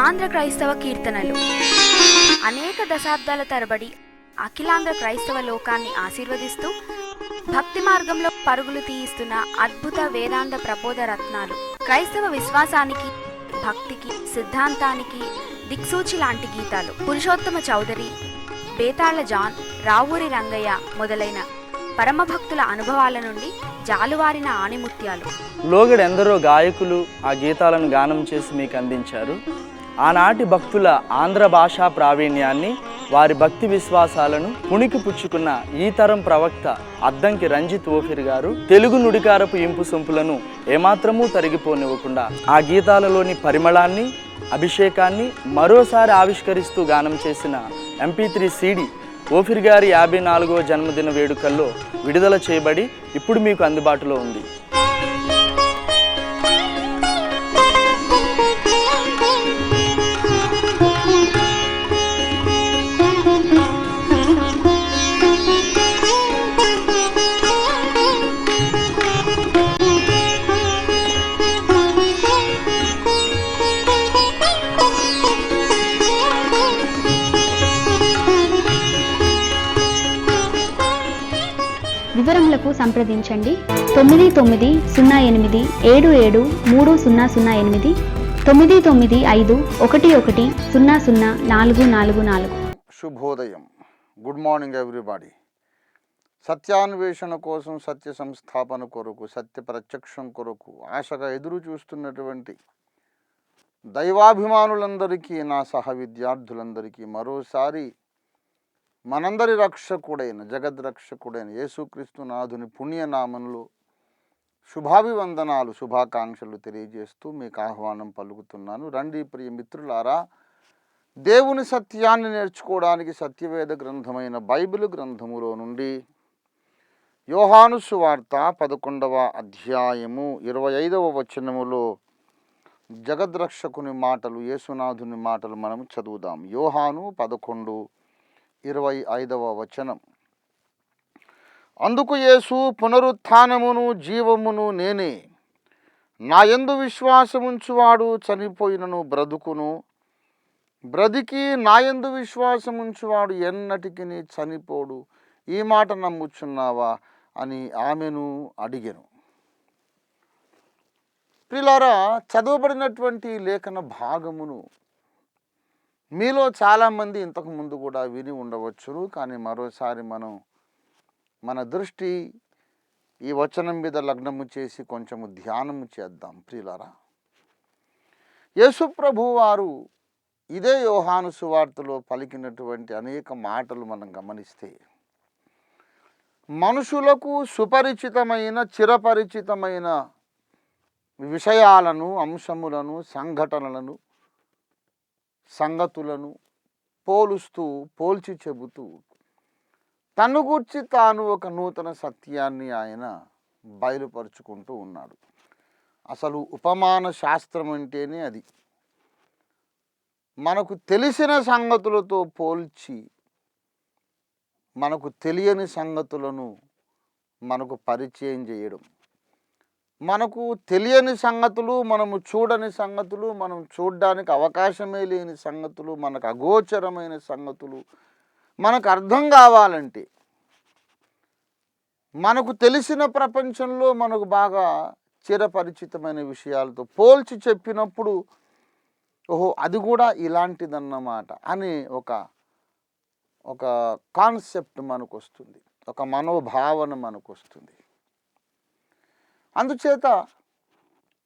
ఆంధ్ర క్రైస్తవ కీర్తనలు అనేక దశాబ్దాల తరబడి అఖిలాంధ్ర క్రైస్తవ లోకాన్ని ఆశీర్వదిస్తూ భక్తి మార్గంలో పరుగులు తీయిస్తున్న అద్భుత వేదాంత ప్రబోధ రత్నాలు. క్రైస్తవ విశ్వాసానికి, భక్తికి, సిద్ధాంతానికి దిక్సూచి లాంటి గీతాలు. పురుషోత్తమ చౌదరి, బేతాళ జాన్, రావూరి రంగయ్య మొదలైన పరమభక్తుల అనుభవాల నుండి జాలువారిన ఆణిముత్యాలు. లోగడెందరో గాయకులు ఆ గీతాలను గానం చేసి మీకు అందించారు. ఆనాటి భక్తుల ఆంధ్ర భాషా ప్రావీణ్యాన్ని, వారి భక్తి విశ్వాసాలను పుణికి పుచ్చుకున్న ఈ తరం ప్రవక్త అద్దంకి రంజిత్ ఓఫిర్ గారు తెలుగు నుడికారపు ఇంపు సొంపులను ఏమాత్రమూ తరిగిపోనివ్వకుండా ఆ గీతాలలోని పరిమళాన్ని, అభిషేకాన్ని మరోసారి ఆవిష్కరిస్తూ గానం చేసిన MP3 CD ఓఫిర్ గారి 54వ జన్మదిన వేడుకల్లో విడుదల చేయబడి ఇప్పుడు మీకు అందుబాటులో ఉంది. వివరములకు సంప్రదించండి 9908773008 9955110044. శుభోదయం. Good morning everybody. సత్యాన్వేషణ కోసం, సత్య సంస్థాపన కొరకు, సత్య ప్రత్యక్షం కొరకు ఆశగా ఎదురు చూస్తున్నటువంటి దైవాభిమానులందరికీ, నా సహ విద్యార్థులందరికీ మరోసారి మనందరి రక్షకుడైన, జగద్రక్షకుడైన యేసుక్రీస్తు నాథుని పుణ్యనామంలో శుభాభివందనాలు, శుభాకాంక్షలు తెలియజేస్తూ మీకు ఆహ్వానం పలుకుతున్నాను. రండి ప్రియ మిత్రులారా, దేవుని సత్యాన్ని నేర్చుకోవడానికి సత్యవేద గ్రంథమైన బైబిల్ గ్రంథములో నుండి యోహాను సువార్త 11వ అధ్యాయము 25వ వచనములో జగద్రక్షకుని మాటలు, యేసునాథుని మాటలు మనం చదువుదాం. యోహాను 11:25వ వచనం. అందుకు యేసు, పునరుత్థానమును జీవమును నేనే. నా యందు విశ్వాసముంచువాడు చనిపోయినను బ్రతుకును, బ్రతికి నా యందు విశ్వాసముంచువాడు ఎన్నటికి చనిపోడు. ఈ మాట నమ్ముచున్నావా అని ఆమెను అడిగెను. ప్రియులారా, చదవబడినటువంటి లేఖన భాగమును మీలో చాలామంది ఇంతకు ముందు కూడా విని ఉండవచ్చును. కానీ మరోసారి మన దృష్టి ఈ వచనం మీద లగ్నము చేసి కొంచెము ధ్యానము చేద్దాం. ప్రియులారా, యేసు ప్రభువు వారు ఇదే యోహాను సువార్తలో పలికినటువంటి అనేక మాటలు మనం గమనిస్తే, మనుషులకు సుపరిచితమైన, చిరపరిచితమైన విషయాలను, అంశములను, సంఘటనలను, సంగతులను పోల్చి చెబుతూ తను గూర్చి తాను ఒక నూతన సత్యాన్ని ఆయన బయలుపరుచుకుంటూ ఉన్నాడు. అసలు ఉపమాన శాస్త్రం అంటేనే అది. మనకు తెలిసిన సంగతులతో పోల్చి మనకు తెలియని సంగతులను మనకు పరిచయం చేయడం, మనకు తెలియని సంగతులు, మనము చూడని సంగతులు, మనం చూడడానికి అవకాశమే లేని సంగతులు, మనకు అగోచరమైన సంగతులు మనకు అర్థం కావాలంటే, మనకు తెలిసిన ప్రపంచంలో మనకు బాగా చిరపరిచితమైన విషయాలతో పోల్చి చెప్పినప్పుడు, ఓహో అది కూడా ఇలాంటిదన్నమాట అనే ఒక కాన్సెప్ట్ మనకు వస్తుంది, ఒక మనోభావన మనకు వస్తుంది. అందుచేత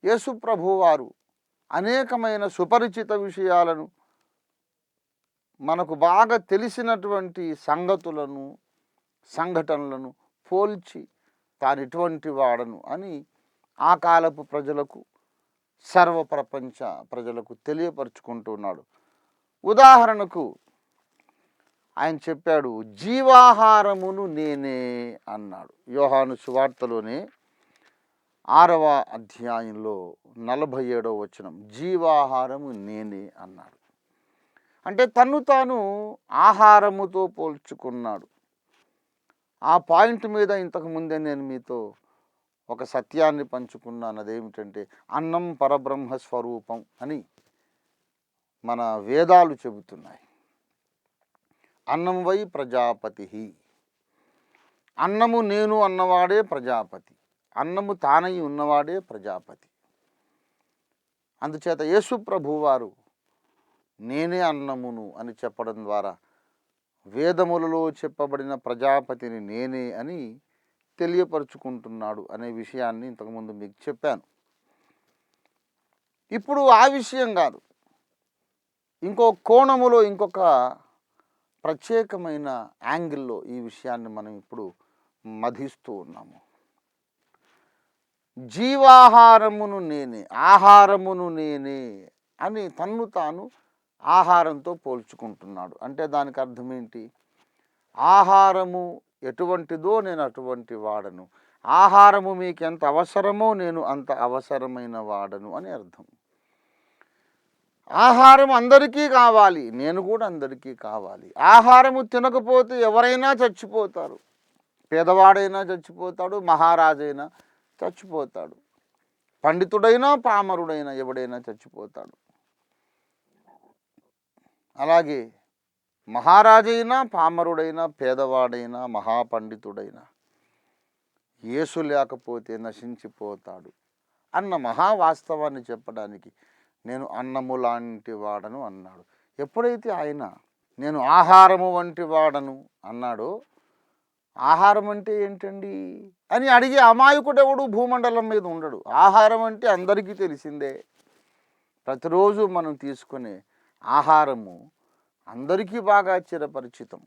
యేసు ప్రభువు వారు అనేకమైన సుపరిచిత విషయాలను, మనకు బాగా తెలిసినటువంటి సంగతులను, సంఘటనలను పోల్చి తాను ఇటువంటి వాడను అని ఆ కాలపు ప్రజలకు, సర్వ ప్రపంచ ప్రజలకు తెలియపరుచుకుంటున్నాడు. ఉదాహరణకు ఆయన చెప్పాడు, జీవాహారమును నేనే అన్నాడు. యోహాను సువార్తలోనే 6వ అధ్యాయంలో 47వ వచనం, జీవాహారము నేనే అన్నాడు. అంటే తను తాను ఆహారముతో పోల్చుకున్నాడు. ఆ పాయింట్ మీద ఇంతకుముందే నేను మీతో ఒక సత్యాన్ని పంచుకున్నాను. అదేమిటంటే, అన్నం పరబ్రహ్మ స్వరూపం అని మన వేదాలు చెబుతున్నాయి. అన్నం వై ప్రజాపతి, అన్నము నేను అన్నవాడే ప్రజాపతి, అన్నము తానై ఉన్నవాడే ప్రజాపతి. అందుచేత యేసు ప్రభువారు నేనే అన్నమును అని చెప్పడం ద్వారా వేదములలో చెప్పబడిన ప్రజాపతిని నేనే అని తెలియపరుచుకుంటున్నాడు అనే విషయాన్ని ఇంతకుముందు మీకు చెప్పాను. ఇప్పుడు ఆ విషయం కాదు, ఇంకో కోణములో, ఇంకొక ప్రత్యేకమైన యాంగిల్లో ఈ విషయాన్ని మనం ఇప్పుడు మధిస్తూ ఉన్నాము. జీవాహారమును నేనే, ఆహారమును నేనే అని తన్ను తాను ఆహారంతో పోల్చుకుంటున్నాడు. అంటే దానికి అర్థం ఏంటి? ఆహారము ఎటువంటిదో నేను అటువంటి వాడను, ఆహారము మీకు ఎంత అవసరమో నేను అంత అవసరమైన వాడను అని అర్థం. ఆహారం అందరికీ కావాలి, నేను కూడా అందరికీ కావాలి. ఆహారము తినకపోతే ఎవరైనా చచ్చిపోతారు. పేదవాడైనా చచ్చిపోతాడు, మహారాజైనా చచ్చిపోతాడు, పండితుడైనా పామరుడైనా ఎవడైనా చచ్చిపోతాడు. అలాగే మహారాజైనా పామరుడైనా పేదవాడైనా మహాపండితుడైనా యేసు లేకపోతే నశించిపోతాడు అన్న మహావాస్తవాన్ని చెప్పడానికి నేను అన్నము లాంటి వాడను అన్నాడు. ఎప్పుడైతే ఆయన నేను ఆహారము వంటి వాడను అన్నాడో, ఆహారం అంటే ఏంటండి అని అడిగే అమాయకుడెవడు భూమండలం మీద ఉండడు. ఆహారం అంటే అందరికీ తెలిసిందే. ప్రతిరోజు మనం తీసుకునే ఆహారము అందరికీ బాగా చిరపరిచితం.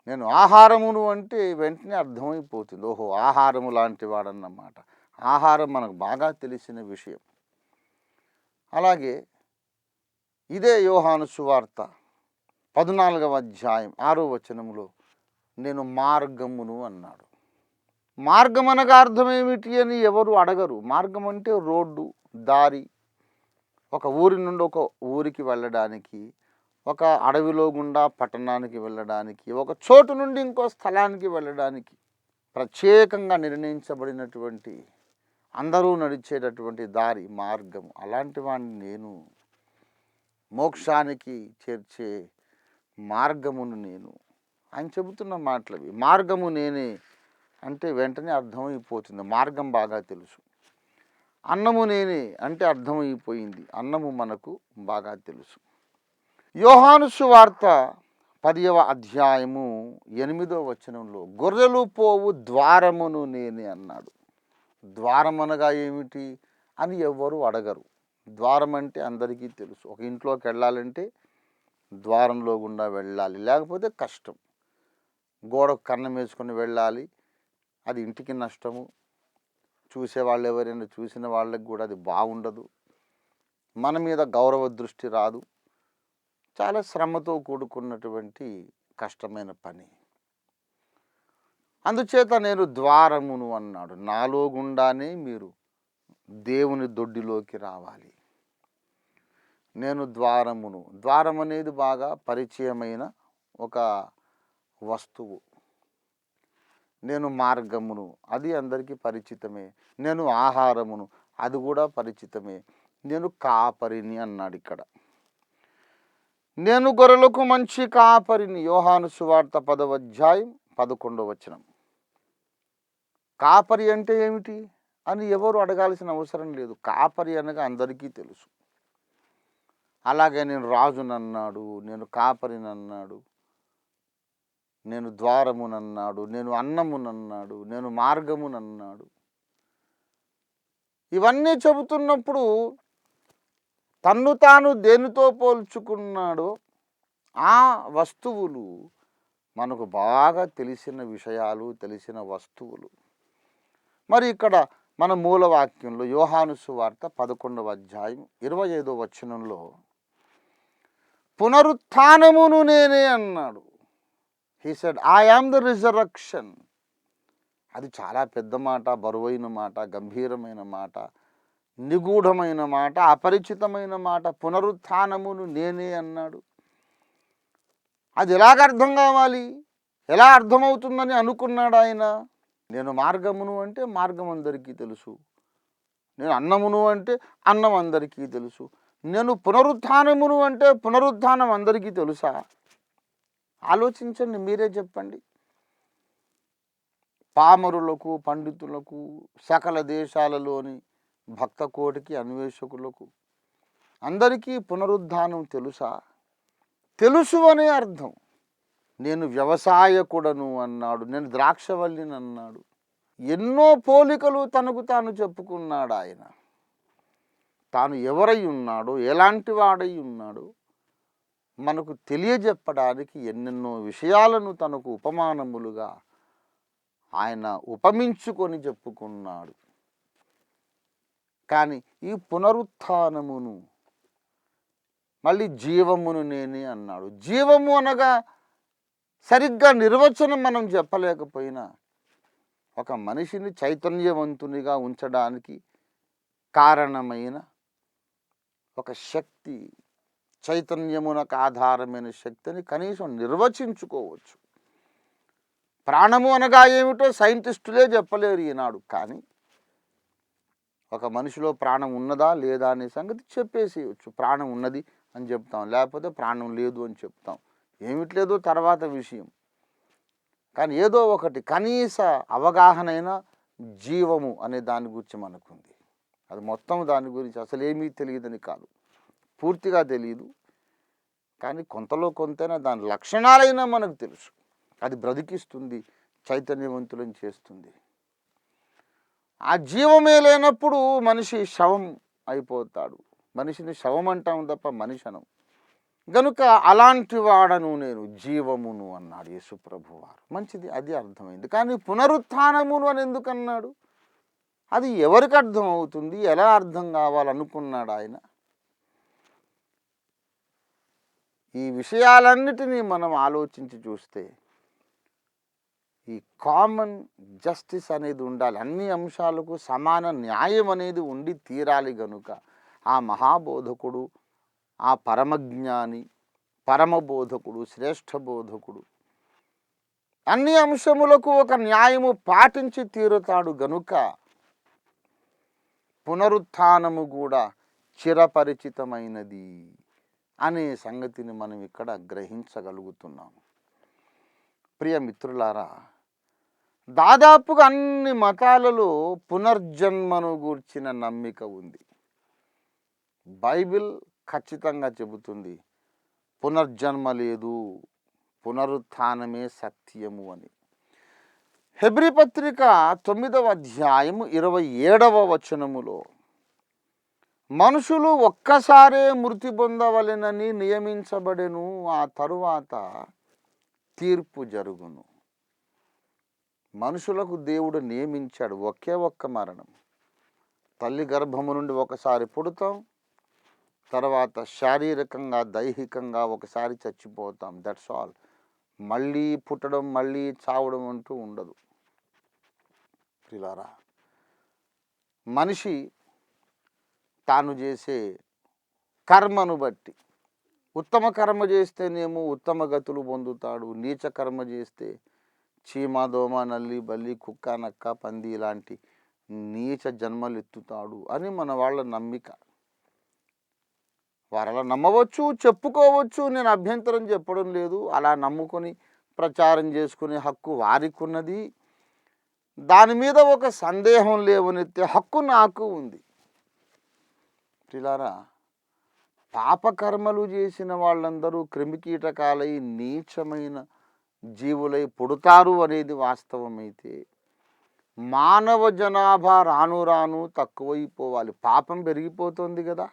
నేను ఆహారమును అంటే వెంటనే అర్థమైపోతుంది, ఓహో ఆహారము లాంటి వాడన్నమాట. ఆహారం మనకు బాగా తెలిసిన విషయం. అలాగే ఇదే యోహాను సువార్త 14వ అధ్యాయం 6వ వచనములో నేను మార్గమును అన్నాడు. మార్గం అనగా అర్థం ఏమిటి అని ఎవరు అడగరు. మార్గం అంటే రోడ్డు, దారి, ఒక ఊరి నుండి ఒక ఊరికి వెళ్ళడానికి, ఒక అడవిలో గుండా పట్టణానికి వెళ్ళడానికి, ఒక చోటు నుండి ఇంకో స్థలానికి వెళ్ళడానికి ప్రత్యేకంగా నిర్ణయించబడినటువంటి అందరూ నడిచేటటువంటి దారి మార్గం. అలాంటి వాడిని నేను, మోక్షానికి చేర్చే మార్గమును నేను ఆయన చెబుతున్న మాటలవి. మార్గము నేనే అంటే వెంటనే అర్థమైపోతుంది, మార్గం బాగా తెలుసు. అన్నము నేనే అంటే అర్థమైపోయింది, అన్నము మనకు బాగా తెలుసు. యోహాను సువార్త 10వ అధ్యాయము 8వ వచనంలో గొర్రెలు పోవు ద్వారమును నేనే అన్నాడు. ద్వారం అనగా ఏమిటి అని ఎవ్వరు అడగరు. ద్వారం అంటే అందరికీ తెలుసు. ఒక ఇంట్లోకి వెళ్ళాలంటే ద్వారంలో గుండా వెళ్ళాలి, లేకపోతే కష్టం. గోడకు కన్నం వేసుకొని వెళ్ళాలి, అది ఇంటికి నష్టము. చూసేవాళ్ళు ఎవరైనా చూసిన వాళ్ళకి కూడా అది బాగుండదు, మన మీద గౌరవ దృష్టి రాదు. చాలా శ్రమతో కూడుకున్నటువంటి కష్టమైన పని. అందుచేత నేను ద్వారమును అన్నాడు. నాలో గుండానే మీరు దేవుని దొడ్డిలోకి రావాలి. నేను ద్వారమును. ద్వారం అనేది బాగా పరిచయమైన ఒక వస్తువు. నేను మార్గమును, అది అందరికీ పరిచితమే. నేను ఆహారమును, అది కూడా పరిచితమే. నేను కాపరిని అన్నాడు ఇక్కడ. నేను గొర్రెలకు మంచి కాపరిని. యోహాను సువార్త 10వ అధ్యాయం 11వ వచనం. కాపరి అంటే ఏమిటి అని ఎవరు అడగాల్సిన అవసరం లేదు. కాపరి అనగా అందరికీ తెలుసు. అలాగే నేను రాజునన్నాడు, నేను కాపరినన్నాడు, నేను ద్వారమునన్నాడు, నేను అన్నమునన్నాడు, నేను మార్గమునన్నాడు. ఇవన్నీ చెబుతున్నప్పుడు తన్ను తాను దేనితో పోల్చుకున్నాడో ఆ వస్తువులు మనకు బాగా తెలిసిన విషయాలు, తెలిసిన వస్తువులు. మరి ఇక్కడ మన మూలవాక్యంలో యోహాను సువార్త 11వ అధ్యాయం 25వ వచనంలో పునరుత్థానమును నేనే అన్నాడు. He said I am the resurrection. అది చాలా పెద్ద మాట, బరువైన మాట, గంభీరమైన మాట, నిగూఢమైన మాట, అపరిచితమైన మాట. పునరుత్థానమును నేనే అన్నాడు. అది ఎలాగ అర్థం కావాలి, ఎలా అర్థమవుతుందని అనుకున్నాడు ఆయన. నేను మార్గమును అంటే మార్గం అందరికీ తెలుసు. నేను అన్నమును అంటే అన్నం అందరికీ తెలుసు. నేను పునరుత్థానమును అంటే పునరుత్థానం అందరికీ తెలుసా? ఆలోచించండి, మీరే చెప్పండి. పామరులకు, పండితులకు, సకల దేశాలలోని భక్త కోటికి, అన్వేషకులకు అందరికీ పునరుద్ధానం తెలుసా? తెలుసు అనే అర్థం. నేను వ్యవసాయకుడను అన్నాడు, నేను ద్రాక్షవల్లిని అన్నాడు. ఎన్నో పోలికలు తనకు తాను చెప్పుకున్నాడు ఆయన. తాను ఎవరై ఉన్నాడో, ఎలాంటి వాడై ఉన్నాడో మనకు తెలియజెప్పడానికి ఎన్నెన్నో విషయాలను తనకు ఉపమానములుగా ఆయన ఉపమించుకొని చెప్పుకున్నాడు. కానీ ఈ పునరుత్థానమును మళ్ళీ జీవమును నేనే అన్నాడు. జీవము అనగా సరిగ్గా నిర్వచనం మనం చెప్పలేకపోయినా ఒక మనిషిని చైతన్యవంతునిగా ఉంచడానికి కారణమైన ఒక శక్తి, చైతన్యమునకు ఆధారమైన శక్తిని కనీసం నిర్వచించుకోవచ్చు. ప్రాణము అనగా ఏమిటో సైంటిస్టులే చెప్పలేరు ఈనాడు. కానీ ఒక మనిషిలో ప్రాణం ఉన్నదా లేదా అనే సంగతి చెప్పేసేయచ్చు. ప్రాణం ఉన్నది అని చెప్తాం, లేకపోతే ప్రాణం లేదు అని చెప్తాం. ఏమిటి లేదో తర్వాత విషయం. కానీ ఏదో ఒకటి కనీస అవగాహనైనా జీవము అనే దాని గురించి మనకుంది. అది మొత్తం దాని గురించి అసలు ఏమీ తెలియదని కాదు, పూర్తిగా తెలియదు. కానీ కొంతలో కొంతైనా దాని లక్షణాలైనా మనకు తెలుసు. అది బ్రతికిస్తుంది, చైతన్యవంతులను చేస్తుంది. ఆ జీవమే లేనప్పుడు మనిషి శవం అయిపోతాడు. మనిషిని శవం అంటాం తప్ప మనిషి అనం. గనుక అలాంటి వాడను నేను, జీవమును అన్నాడు యేసుప్రభు వారు. మంచిది, అది అర్థమైంది. కానీ పునరుత్థానమును అని ఎందుకు అన్నాడు? అది ఎవరికి అర్థం అవుతుంది, ఎలా అర్థం కావాలనుకున్నాడు ఆయన? ఈ విషయాలన్నిటినీ మనం ఆలోచించి చూస్తే ఈ కామన్ జస్టిస్ అనేది ఉండాలి. అన్ని అంశాలకు సమాన న్యాయం అనేది ఉండి తీరాలి. గనుక ఆ మహాబోధకుడు, ఆ పరమజ్ఞాని, పరమబోధకుడు, శ్రేష్ఠ బోధకుడు అన్ని అంశములకు ఒక న్యాయము పాటించి తీరుతాడు. గనుక పునరుత్థానము కూడా చిరపరిచితమైనది అనే సంగతిని మనం ఇక్కడ గ్రహించగలుగుతున్నాము. ప్రియ మిత్రులారా, దాదాపుగా అన్ని మతాలలో పునర్జన్మను గూర్చిన నమ్మిక ఉంది. బైబిల్ ఖచ్చితంగా చెబుతుంది పునర్జన్మ లేదు, పునరుత్థానమే సత్యము అని. హెబ్రీ పత్రిక 9వ అధ్యాయము 27వ వచనములో మనుషులు ఒక్కసారే మృతి పొందవలెనని నియమించబడెను, ఆ తరువాత తీర్పు జరుగును. మనుషులకు దేవుడు నియమించాడు ఒకే ఒక్క మరణం. తల్లి గర్భము నుండి ఒకసారి పుడతాం, తర్వాత శారీరకంగా, దైహికంగా ఒకసారి చచ్చిపోతాం. That's all. మళ్ళీ పుట్టడం, మళ్ళీ చావడం అంటూ ఉండదు. ప్రియులారా, మనిషి తాను చేసే కర్మను బట్టి, ఉత్తమ కర్మ చేస్తేనేమో ఉత్తమ గతులు పొందుతాడు, నీచ కర్మ చేస్తే చీమ, దోమ, నల్లి, బల్లి, కుక్క, నక్క, పంది ఇలాంటి నీచ జన్మలు ఎత్తుతాడు అని మన వాళ్ళ నమ్మిక. వారు అలా నమ్మవచ్చు, చెప్పుకోవచ్చు, నేను అభ్యంతరం చెప్పడం లేదు. అలా నమ్ముకొని ప్రచారం చేసుకునే హక్కు వారికి ఉన్నది. దాని మీద ఒక సందేహం లేవనెత్తే హక్కు నాకు ఉంది. ప్రియులారా, పాపకర్మలు చేసిన వాళ్ళందరూ క్రిమికీటకాలై నీచమైన జీవులై పుడతారు అనేది వాస్తవమైతే మానవ జనాభా రాను రాను తక్కువైపోవాలి. పాపం పెరిగిపోతుంది కదా,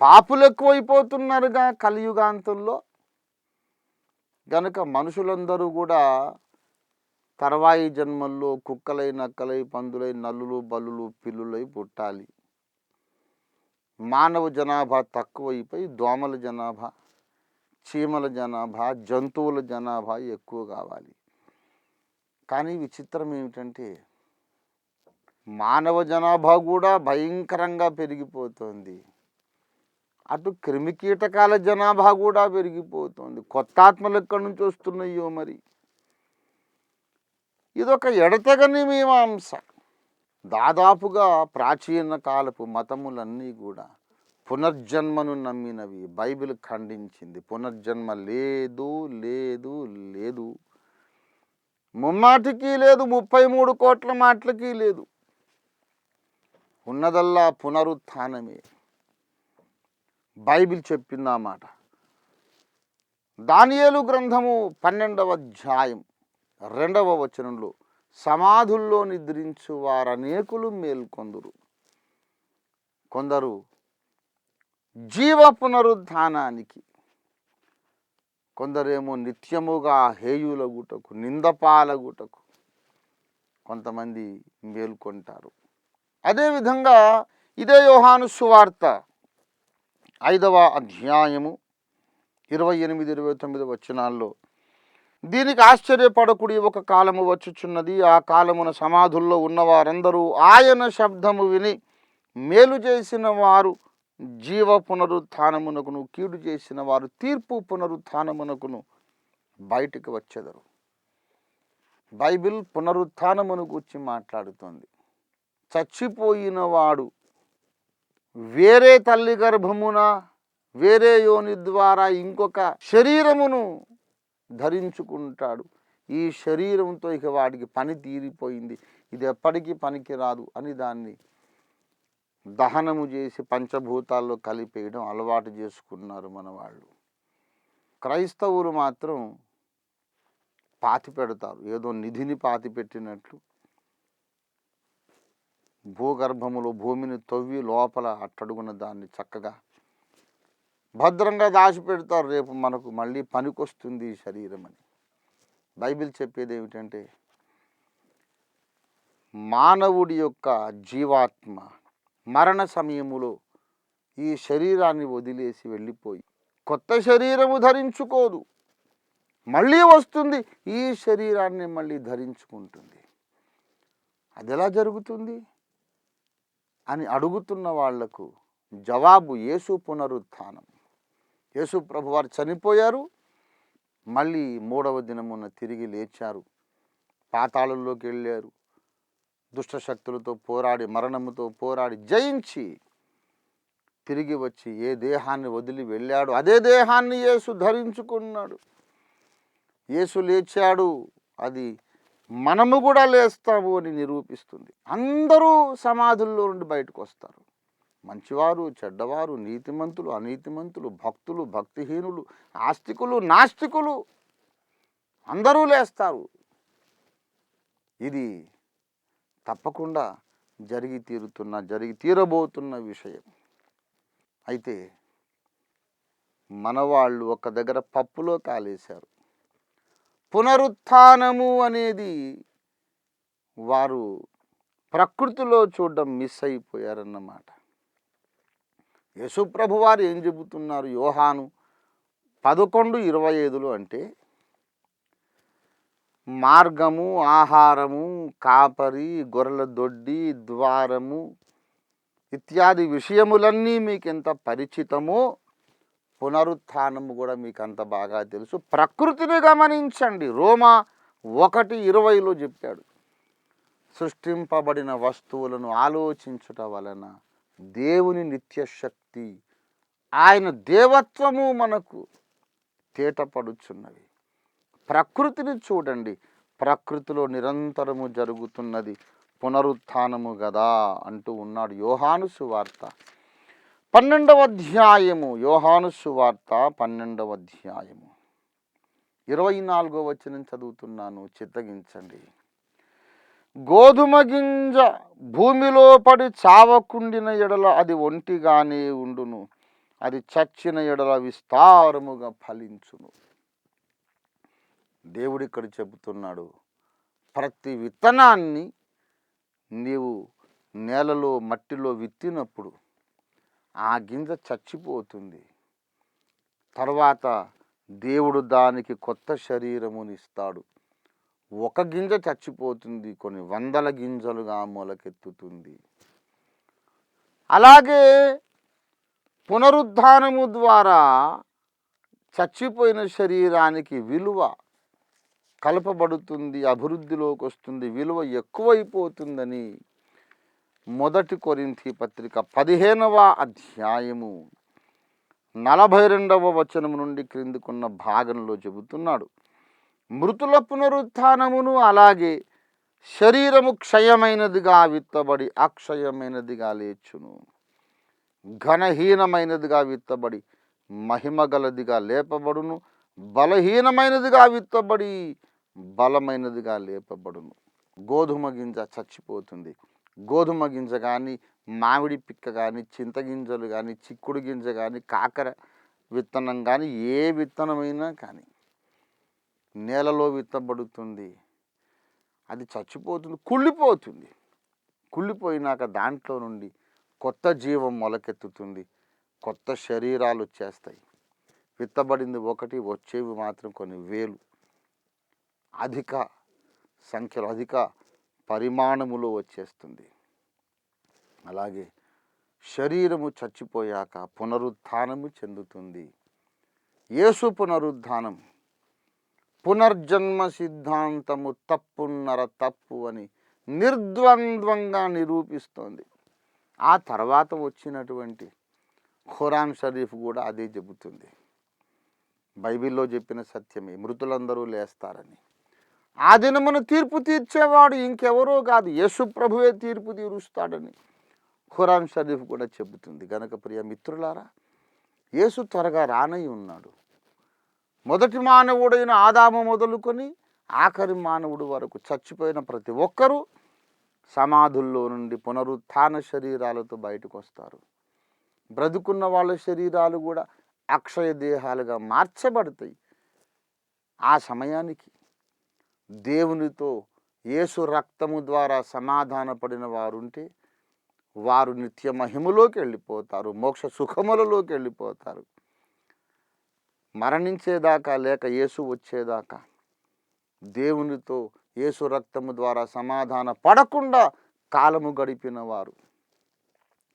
పాపులు ఎక్కువైపోతున్నారుగా కలియుగాంతంలో. గనుక మనుషులందరూ కూడా తర్వాయి జన్మల్లో కుక్కలై, నక్కలై, పందులై, నల్లులు, బల్లులు, పిల్లులై పుట్టాలి. మానవ జనాభా తక్కువైపోయి దోమల జనాభా, చీమల జనాభా, జంతువుల జనాభా ఎక్కువ కావాలి. కానీ విచిత్రం ఏమిటంటే మానవ జనాభా కూడా భయంకరంగా పెరిగిపోతుంది. అటు క్రిమికీటకాల జనాభా కూడా పెరిగిపోతుంది. కొత్త ఆత్మలు ఎక్కడి నుంచి వస్తున్నాయో మరి. ఇదొక ఎడతెగని మీమాంస. దాదాపుగా ప్రాచీన కాలపు మతములన్నీ కూడా పునర్జన్మను నమ్మినవి బైబిల్ ఖండించింది. పునర్జన్మ లేదు లేదు లేదు, ముమ్మాటికి లేదు, 33 కోట్ల మాటలకి లేదు. ఉన్నదల్లా పునరుత్థానమే. బైబిల్ చెప్పింది ఆ మాట. దానియేలు గ్రంథము 12వ అధ్యాయం 2వ వచనంలో, సమాధుల్లో నిద్రించు వారు అనేకులు మేల్కొందురు, కొందరు జీవ పునరుద్ధానానికి, కొందరేమో నిత్యముగా హేయులగుటకు, నిందపాలగుటకు కొంతమంది మేల్కొంటారు. అదేవిధంగా ఇదే యోహాను సువార్త 5వ అధ్యాయము 28-29 వచనాల్లో, దీనికి ఆశ్చర్యపడకుడి, ఒక కాలము వచ్చుచున్నది, ఆ కాలమున సమాధుల్లో ఉన్నవారందరూ ఆయన శబ్దము విని మేలు చేసిన వారు జీవ పునరుత్థానమునకును, కీడు చేసిన వారు తీర్పు పునరుత్థానమునకును బయటికి వచ్చెదరు. బైబిల్ పునరుత్థానమును గురించి మాట్లాడుతోంది. చచ్చిపోయిన వాడు వేరే తల్లి గర్భమున, వేరే యోని ద్వారా ఇంకొక శరీరమును ధరించుకుంటాడు. ఈ శరీరంతో ఇక వాడికి పని తీరిపోయింది, ఇది ఎప్పటికీ పనికి రాదు అని దాన్ని దహనము చేసి పంచభూతాల్లో కలిపేయడం అలవాటు చేసుకున్నారు మన వాళ్ళు. క్రైస్తవులు మాత్రం పాతి పెడతారు, ఏదో నిధిని పాతి పెట్టినట్లు. భూగర్భములో భూమిని తవ్వి లోపల అట్టడుగున దాన్ని చక్కగా భద్రంగా దాచిపెడతారు, రేపు మనకు మళ్ళీ పనికొస్తుంది ఈ శరీరం అని. బైబిల్ చెప్పేది ఏమిటంటే, మానవుడి యొక్క జీవాత్మ మరణ సమయములో ఈ శరీరాన్ని వదిలేసి వెళ్ళిపోయి కొత్త శరీరము ధరించుకోదు, మళ్ళీ వస్తుంది, ఈ శరీరాన్ని మళ్ళీ ధరించుకుంటుంది. అది ఎలా జరుగుతుంది అని అడుగుతున్న వాళ్లకు జవాబు యేసు పునరుత్థానం. యేసు ప్రభువారు చనిపోయారు, మళ్ళీ 3వ దినమున తిరిగి లేచారు, పాతాళంలోకి వెళ్ళారు, దుష్టశక్తులతో పోరాడి, మరణముతో పోరాడి జయించి తిరిగి వచ్చి ఏ దేహాన్ని వదిలి వెళ్ళాడు అదే దేహాన్ని యేసు ధరించుకున్నాడు. యేసు లేచాడు, అది మనము కూడా లేస్తాము అని నిరూపిస్తుంది. అందరూ సమాధుల్లో నుండి బయటకు వస్తారు, మంచివారు, చెడ్డవారు, నీతిమంతులు, అనీతిమంతులు, భక్తులు, భక్తిహీనులు, ఆస్తికులు, నాస్తికులు, అందరూ లేస్తారు. ఇది తప్పకుండా జరిగి తీరబోతున్న విషయం. అయితే మనవాళ్ళు ఒక దగ్గర పప్పులో కాలేశారు. పునరుత్థానము అనేది వారు ప్రకృతిలో చూడడం మిస్ అయిపోయారన్నమాట. యేసుప్రభు వారు ఏం చెబుతున్నారు? యోహాను 11:25 అంటే, మార్గము, ఆహారము, కాపరి, గొర్రెల దొడ్డి, ద్వారము ఇత్యాది విషయములన్నీ మీకు ఎంత పరిచితమో పునరుత్థానము కూడా మీకు అంత బాగా తెలుసు. ప్రకృతిని గమనించండి. రోమా 1:20 చెప్పాడు, సృష్టింపబడిన వస్తువులను ఆలోచించుట వలన దేవుని నిత్యశక్తి, ఆయన దేవత్వము మనకు తేటపడుచున్నవి. ప్రకృతిని చూడండి, ప్రకృతిలో నిరంతరము జరుగుతున్నది పునరుత్థానము గదా అంటూ ఉన్నాడు. యోహాను సువార్త 12వ అధ్యాయము, యోహాను సువార్త 12వ అధ్యాయము 24వ వచనం చదువుతున్నాను, చిత్తగించండి. గోధుమ గింజ భూమిలో పడి చావకుండిన ఎడల అది ఒంటిగానే ఉండును, అది చచ్చిన ఎడల విస్తారముగా ఫలించును. దేవుడు ఇక్కడ చెబుతున్నాడు, ప్రతి విత్తనాన్ని నీవు నేలలో మట్టిలో విత్తినప్పుడు ఆ గింజ చచ్చిపోతుంది, తర్వాత దేవుడు దానికి కొత్త శరీరమునిస్తాడు. ఒక గింజ చచ్చిపోతుంది, కొన్ని వందల గింజలుగా మొలకెత్తుతుంది. అలాగే పునరుద్ధానము ద్వారా చచ్చిపోయిన శరీరానికి విలువ కలపబడుతుంది, అభివృద్ధిలోకి వస్తుంది, విలువ ఎక్కువైపోతుందని మొదటి కొరింథీ పత్రిక 15వ అధ్యాయము 42వ వచనం నుండి క్రిందికున్న భాగంలో చెబుతున్నాడు. మృతుల పునరుత్థానమును అలాగే శరీరము క్షయమైనదిగా విత్తబడి అక్షయమైనదిగా లేచును, ఘనహీనమైనదిగా విత్తబడి మహిమగలదిగా లేపబడును, బలహీనమైనదిగా విత్తబడి బలమైనదిగా లేపబడును. గోధుమ గింజ చచ్చిపోతుంది. గోధుమ గింజ కానీ, మామిడి పిక్క కానీ, చింతగింజలు కానీ, చిక్కుడు గింజ కానీ, కాకర విత్తనం కానీ, ఏ విత్తనమైనా కానీ నేలలో విత్తబడుతుంది, అది చచ్చిపోతుంది, కుళ్ళిపోతుంది. కుళ్ళిపోయినాక దాంట్లో నుండి కొత్త జీవం మొలకెత్తుతుంది, కొత్త శరీరాలు వచ్చేస్తాయి. విత్తబడింది ఒకటి, వచ్చేవి మాత్రం కొన్ని వేలు, అధిక సంఖ్యలో, అధిక పరిమాణములో వచ్చేస్తుంది. అలాగే శరీరము చచ్చిపోయాక పునరుత్థానము చెందుతుంది. యేసు పునరుత్థానం పునర్జన్మ సిద్ధాంతము తప్పున్నర తప్పు అని నిర్ద్వంద్వంగా నిరూపిస్తోంది. ఆ తర్వాత వచ్చినటువంటి ఖురాన్ షరీఫ్ కూడా అదే చెబుతుంది. బైబిల్లో చెప్పిన సత్యమే, మృతులందరూ లేస్తారని. ఆ దినమున తీర్పు తీర్చేవాడు ఇంకెవరో కాదు, యేసు ప్రభువే తీర్పు తీరుస్తాడని ఖురాన్ షరీఫ్ కూడా చెబుతుంది. గనక ప్రియ మిత్రులారా, యేసు త్వరగా రానై ఉన్నాడు. మొదటి మానవుడైన ఆదాము మొదలుకొని ఆఖరి మానవుడు వరకు చచ్చిపోయిన ప్రతి ఒక్కరూ సమాధుల్లో నుండి పునరుత్థాన శరీరాలతో బయటకు వస్తారు. బ్రతుకున్న వాళ్ళ శరీరాలు కూడా అక్షయ దేహాలుగా మార్చబడతాయి. ఆ సమయానికి దేవునితో యేసు రక్తము ద్వారా సమాధాన పడిన వారుంటే వారు నిత్య మహిమలోకి వెళ్ళిపోతారు, మోక్ష సుఖములలోకి వెళ్ళిపోతారు. మరణించేదాకా లేక యేసు వచ్చేదాకా దేవునితో యేసు రక్తము ద్వారా సమాధాన పడకుండా కాలము గడిపిన వారు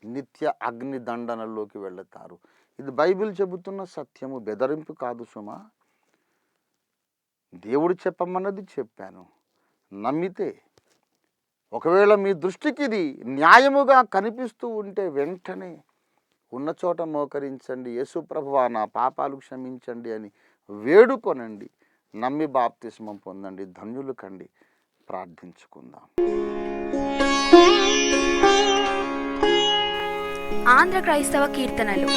నిత్య అగ్ని దండనలోకి వెళతారు. ఇది బైబిల్ చెబుతున్న సత్యము, బెదరింపు కాదు సుమా. దేవుడు చెప్పమన్నది చెప్పాను, నమ్మితే. ఒకవేళ మీ దృష్టికి ఇది న్యాయముగా కనిపిస్తూ ఉంటే వెంటనే ఉన్న చోట మోకరించండి, యేసు ప్రభువా నా పాపాలు క్షమించండి అని వేడుకొనండి. నమ్మి బాప్తిస్మం పొందండి, ధన్యులు కండి. ప్రార్థించుకుందాం. ఆంధ్ర క్రైస్తవ కీర్తనలు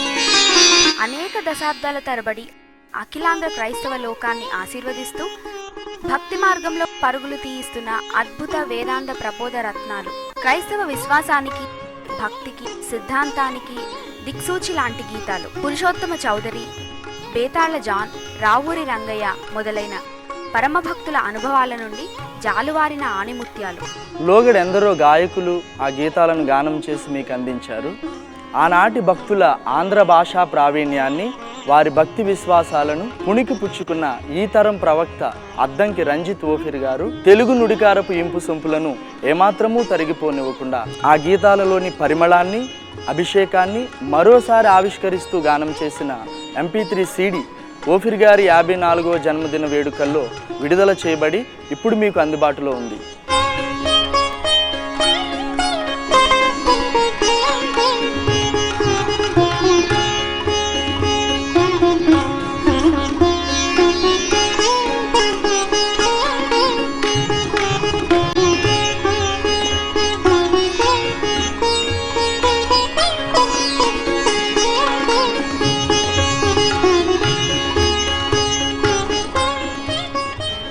అనేక దశాబ్దాల తరబడి అఖిలాంధ్ర క్రైస్తవ లోకాన్ని ఆశీర్వదిస్తూ భక్తి మార్గంలో పరుగులు తీయిస్తున్న అద్భుత వేదాంత ప్రబోధ రత్నాలు, క్రైస్తవ విశ్వాసానికి, భక్తికి, సిద్ధాంతానికి దిక్సూచి లాంటి గీతాలు. పురుషోత్తమ చౌదరి, బేతాళ జాన్, రావూరి రంగయ్య మొదలైన పరమభక్తుల అనుభవాల నుండి జాలువారిన ఆణిముత్యాలు. లోగడెందరో గాయకులు ఆ గీతాలను గానం చేసి మీకు అందించారు. ఆనాటి భక్తుల ఆంధ్ర భాషా ప్రావీణ్యాన్ని, వారి భక్తి విశ్వాసాలను పుణికి పుచ్చుకున్న ఈ తరం ప్రవక్త అద్దంకి రంజిత్ ఓఫిర్ గారు తెలుగు నుడికారపు ఇంపు సొంపులను ఏమాత్రమూ తరిగిపోనివ్వకుండా ఆ గీతాలలోని పరిమళాన్ని, అభిషేకాన్ని మరోసారి ఆవిష్కరిస్తూ గానం చేసిన MP3 CD ఓఫిర్ గారి 54వ జన్మదిన వేడుకల్లో విడుదల చేయబడి ఇప్పుడు మీకు అందుబాటులో ఉంది.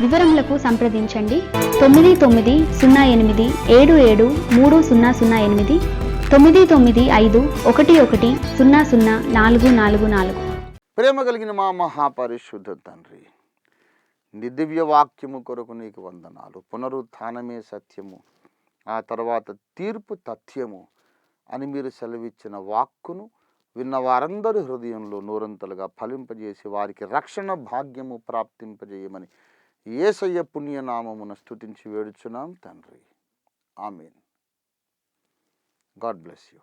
వివరములకు సంప్రదించండి 9908773008 9955110044. ప్రేమ కలిగిన మా మహాపరిశుద్ధ తండ్రి, నీ దివ్య వాక్యము కొరకు నీకు వందనాలు. పునరుత్థానమే సత్యము, ఆ తర్వాత తీర్పు తథ్యము అని మీరు సెలవిచ్చిన వాక్కును విన్న వారందరి హృదయంలో నూరంతలుగా ఫలింపజేసి వారికి రక్షణ భాగ్యము ప్రాప్తింపజేయమని యేసయ్య పుణ్యనామమున స్తుతించి వేడుచున్నాం తండ్రి. ఆమేన్. God bless you.